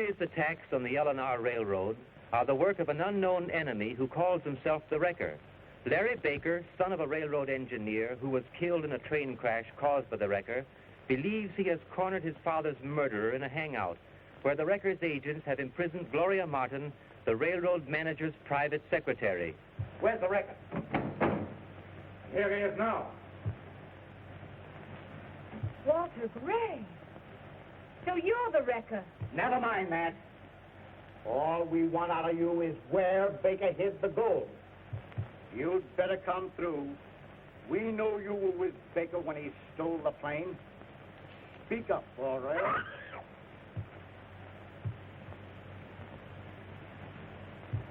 various attacks on the L&R Railroad are the work of an unknown enemy who calls himself the Wrecker. Larry Baker, son of a railroad engineer who was killed in a train crash caused by the Wrecker, believes he has cornered his father's murderer in a hangout, where the Wrecker's agents have imprisoned Gloria Martin, the railroad manager's private secretary. Where's the Wrecker? Here he is now. Walter Gray. So you're the Wrecker. Never mind that. All we want out of you is where Baker hid the gold. You'd better come through. We know you were with Baker when he stole the plane. Speak up, all right?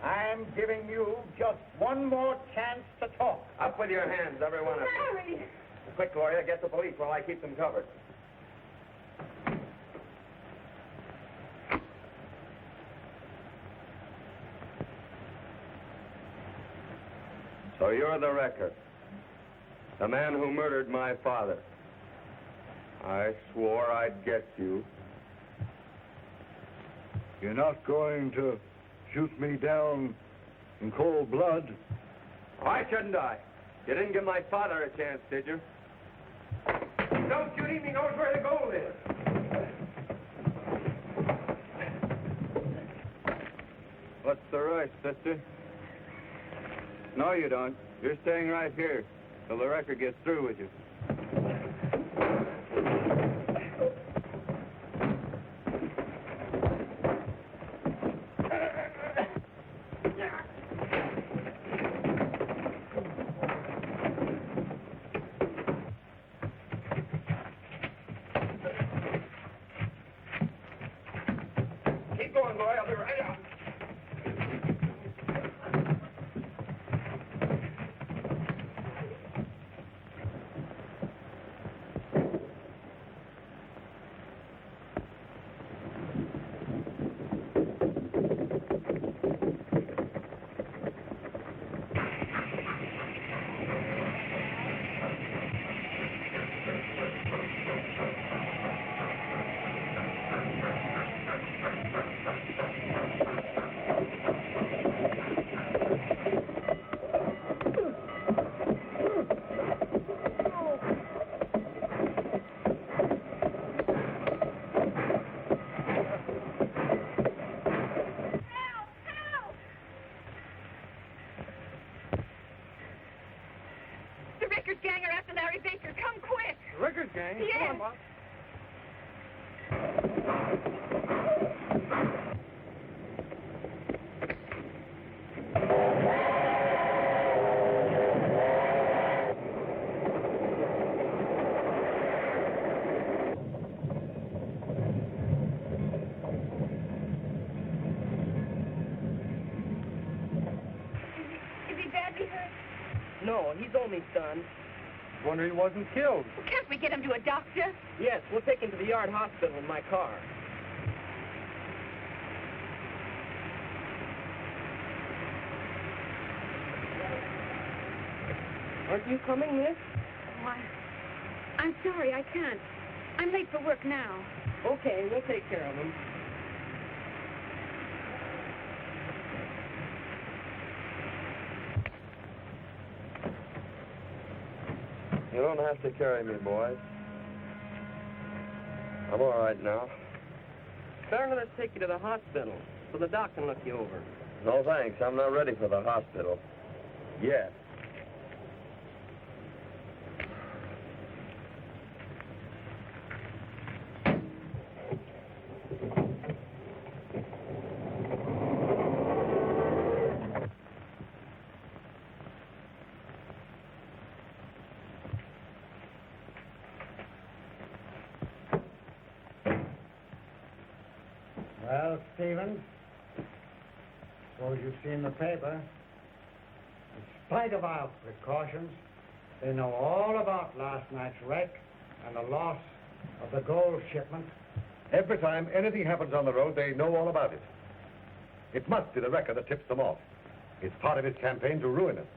I'm giving you just one more chance to talk. Up with your hands, every one of you. Larry! Quick, Gloria, get the police while I keep them covered. So you're the Wrecker, the man who murdered my father. I swore I'd get you. You're not going to shoot me down in cold blood? Why shouldn't I? You didn't give my father a chance, did you? Don't shoot him, he knows where the gold is. What's the rush, sister? No, you don't. You're staying right here till the Wrecker gets through with you. Keep going, boy. I'll be right out. Gang are after Larry Baker. Come quick. Wrecker's gang? Yes. Come on, Bob. Is he badly hurt? No, he's only stunned. Wonder he wasn't killed. Well, can't we get him to a doctor? Yes, we'll take him to the Yard Hospital in my car. Aren't you coming, miss? Oh, I'm sorry, I can't. I'm late for work now. Okay, we'll take care of him. You don't have to carry me, boys. I'm all right now. Better let us take you to the hospital so the doc can look you over. No, thanks. I'm not ready for the hospital. Yet. Well, Stevens, suppose you've seen the paper. In spite of our precautions, they know all about last night's wreck and the loss of the gold shipment. Every time anything happens on the road, they know all about it. It must be the Wrecker that tips them off. It's part of his campaign to ruin us.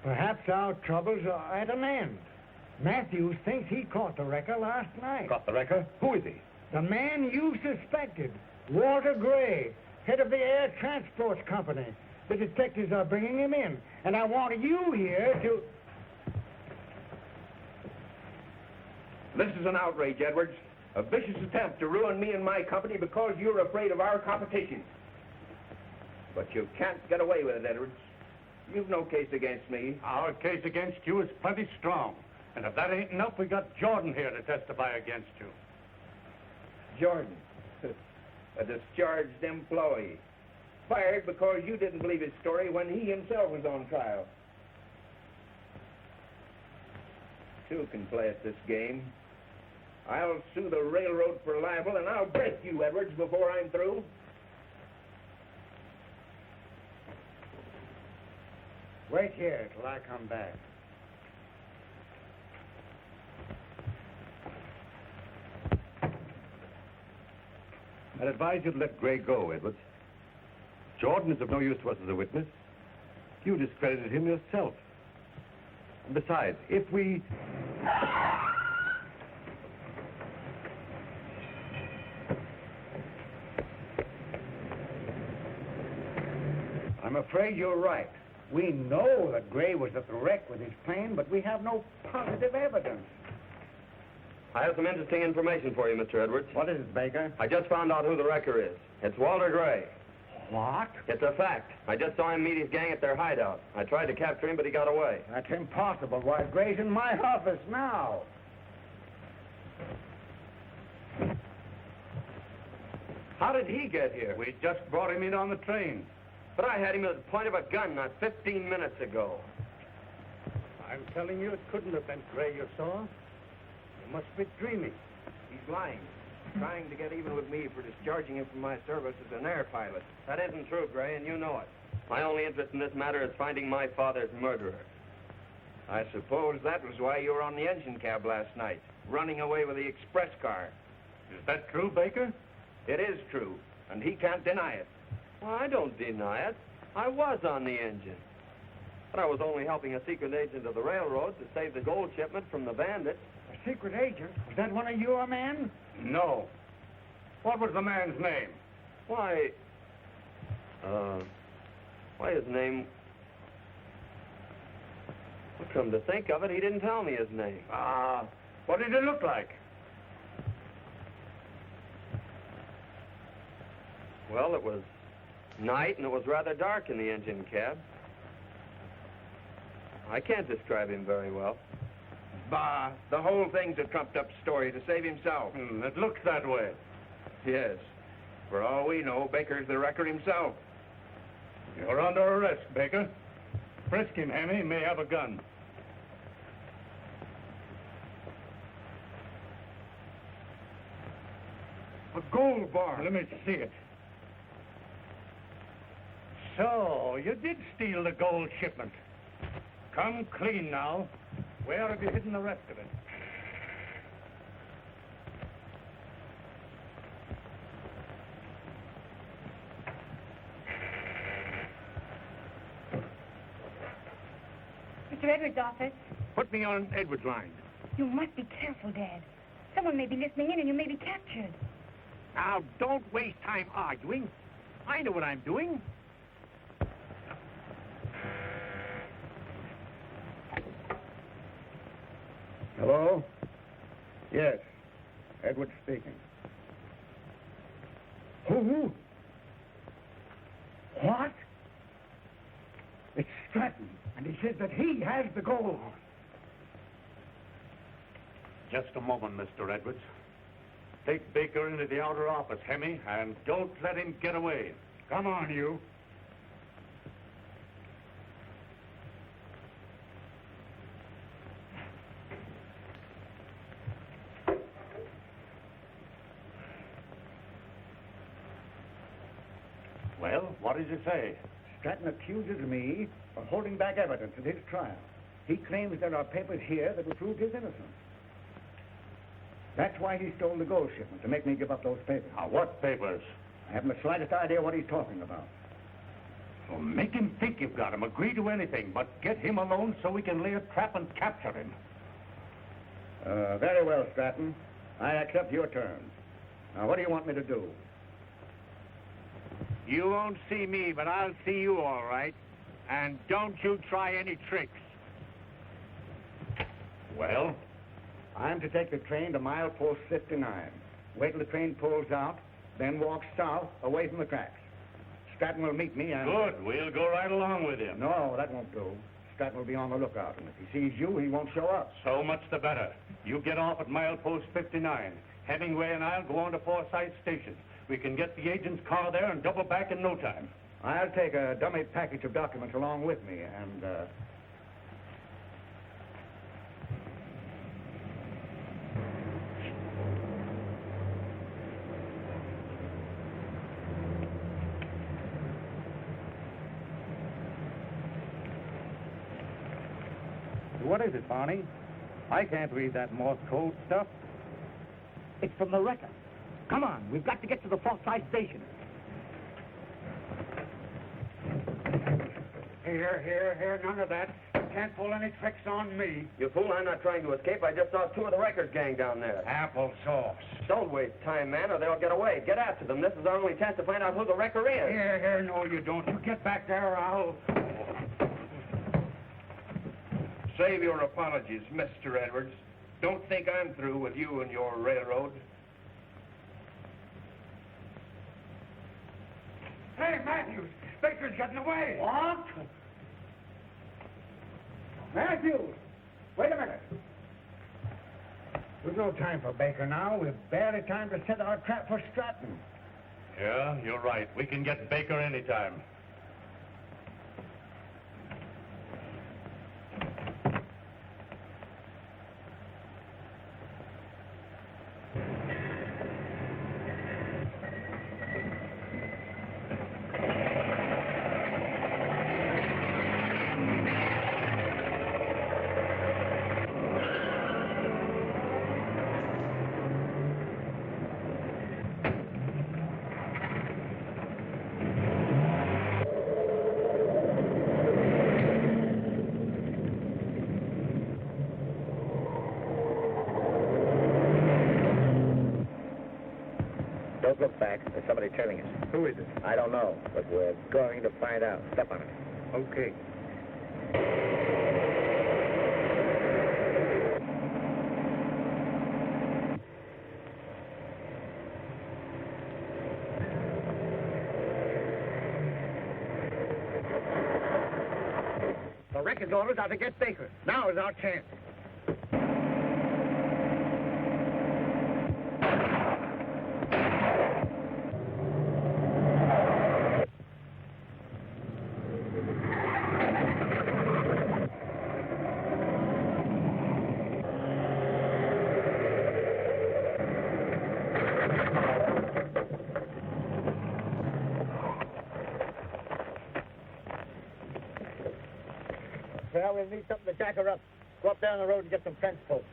Perhaps our troubles are at an end. Matthews thinks he caught the Wrecker last night. Got the Wrecker? Who is he? The man you suspected. Walter Gray, head of the Air Transport Company. The detectives are bringing him in, and I want you here to... This is an outrage, Edwards. A vicious attempt to ruin me and my company because you're afraid of our competition. But you can't get away with it, Edwards. You've no case against me. Our case against you is plenty strong. And if that ain't enough, we got Jordan here to testify against you. Jordan, a discharged employee. Fired because you didn't believe his story when he himself was on trial. Two can play at this game. I'll sue the railroad for libel, and I'll break you, Edwards, before I'm through. Wait here till I come back. I'd advise you to let Gray go, Edwards. Jordan is of no use to us as a witness. You discredited him yourself. And besides, if we... I'm afraid you're right. We know that Gray was at the wreck with his plane, but we have no positive evidence. I have some interesting information for you, Mr. Edwards. What is it, Baker? I just found out who the wrecker is. It's Walter Gray. What? It's a fact. I just saw him meet his gang at their hideout. I tried to capture him, but he got away. That's impossible. Why, Gray's in my office now. How did he get here? We just brought him in on the train. But I had him at the point of a gun not 15 minutes ago. I'm telling you, it couldn't have been Gray you saw. You must be dreaming. He's lying. Trying to get even with me for discharging him from my service as an air pilot. That isn't true, Gray, and you know it. My only interest in this matter is finding my father's murderer. I suppose that was why you were on the engine cab last night, running away with the express car. Is that true, Baker? It is true, and he can't deny it. Well, I don't deny it. I was on the engine. But I was only helping a secret agent of the railroad to save the gold shipment from the bandits. A secret agent? Was that one of your men? No. What was the man's name? Why, his name... Well, come to think of it, he didn't tell me his name. What did it look like? Well, it was night, and it was rather dark in the engine cab. I can't describe him very well. Bah, the whole thing's a trumped-up story to save himself. It looks that way. Yes. For all we know, Baker's the wrecker himself. You're under arrest, Baker. Frisk him, Hemmy. He may have a gun. A gold bar. Let me see it. So, you did steal the gold shipment. Come clean now. Where have you hidden the rest of it? Mr. Edwards' office. Put me on Edwards' line. You must be careful, Dad. Someone may be listening in and you may be captured. Now, don't waste time arguing. I know what I'm doing. Hello? Yes. Edward speaking. Who? What? It's Stratton, and he says that he has the gold. Just a moment, Mr. Edwards. Take Baker into the outer office, Hemmy, and don't let him get away. Come on, you. Well, what did you say? Stratton accuses me of holding back evidence at his trial. He claims there are papers here that will prove his innocence. That's why he stole the gold shipment, to make me give up those papers. Now, what papers? I haven't the slightest idea what he's talking about. Well, make him think you've got him. Agree to anything, but get him alone so we can lay a trap and capture him. Very well, Stratton. I accept your terms. Now, what do you want me to do? You won't see me, but I'll see you all right. And don't you try any tricks. Well? I'm to take the train to milepost 59. Wait till the train pulls out, then walk south, away from the tracks. Stratton will meet me and... Good. We'll go right along with him. No, that won't do. Stratton will be on the lookout, and if he sees you, he won't show up. So much the better. You get off at milepost 59. Hemingway and I'll go on to Forsyth Station. We can get the agent's car there and double back in no time. I'll take a dummy package of documents along with me, and, What is it, Barney? I can't read that Morse code stuff. It's from the wrecker. Come on, we've got to get to the Forsyth Station. Here, none of that. Can't pull any tricks on me. You fool, I'm not trying to escape. I just saw two of the Wreckers gang down there. Applesauce. Don't waste time, man, or they'll get away. Get after them. This is our only chance to find out who the wrecker is. Here, no, you don't. You get back there, I'll... Save your apologies, Mr. Edwards. Don't think I'm through with you and your railroad. Hey, Matthews, Baker's getting away. What? Matthews! Wait a minute. There's no time for Baker now. We've barely time to set our trap for Stratton. Yeah, you're right. We can get Baker anytime. Don't look back. There's somebody trailing us. Who is it? I don't know, but we're going to find out. Step on it. Okay. The wrecker's orders are to get Baker. Now is our chance. Well, we'll need something to jack her up. Go up down the road and get some fence posts.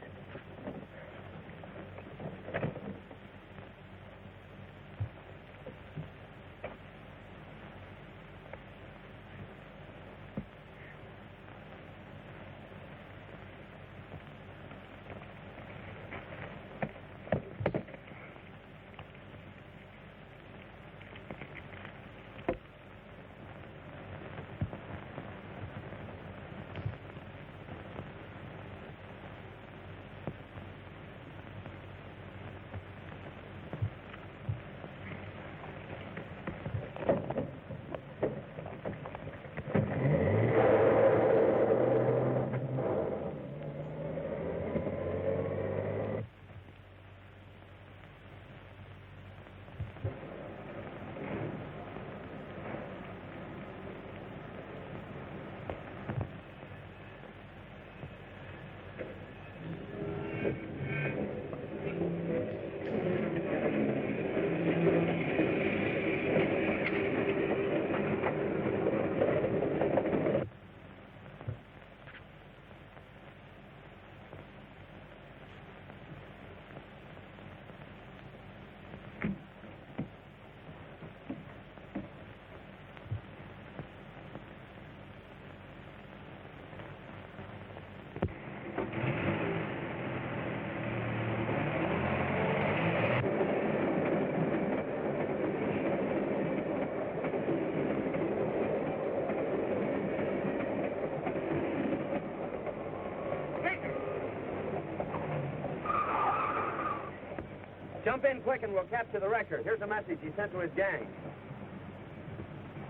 Jump in quick and we'll capture the wrecker. Here's a message he sent to his gang.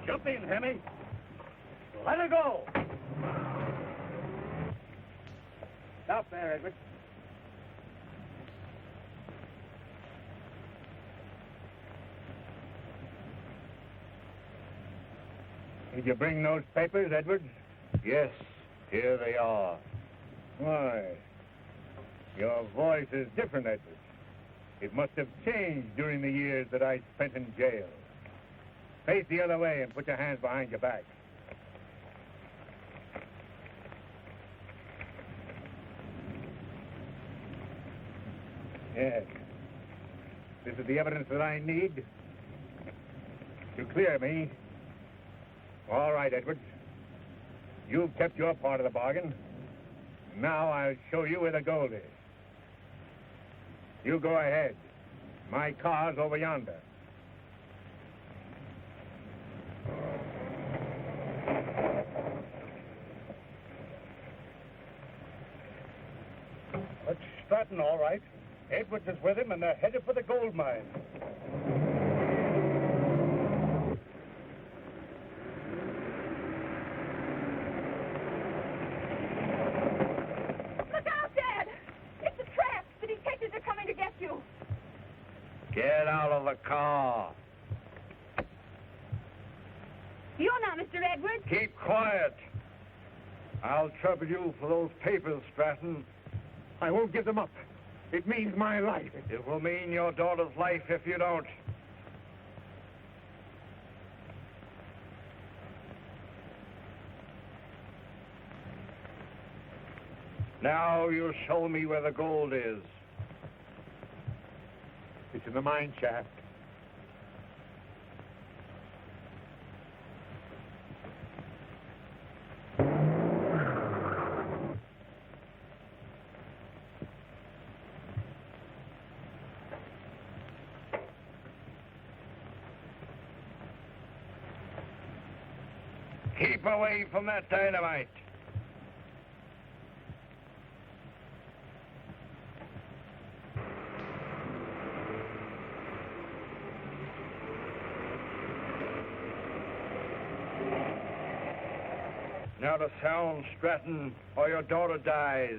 Jump in, Hemmy. Let her go. Stop there, Edward. Did you bring those papers, Edwards? Yes, here they are. Why, your voice is different, Edwards. It must have changed during the years that I spent in jail. Face the other way and put your hands behind your back. Yes. This is the evidence that I need to clear me. All right, Edwards. You've kept your part of the bargain. Now I'll show you where the gold is. You go ahead. My car's over yonder. That's Stratton, all right. Edwards is with him, and they're headed for the gold mine. Look out, Dad! It's a trap! The detectives are coming to get you. Get out of the car. You're not Mr. Edwards. Keep quiet. I'll trouble you for those papers, Stratton. I won't give them up. It means my life. It will mean your daughter's life if you don't. Now you show me where the gold is. It's in the mine shaft. Keep away from that dynamite. Now the sound, Stratton, or your daughter dies.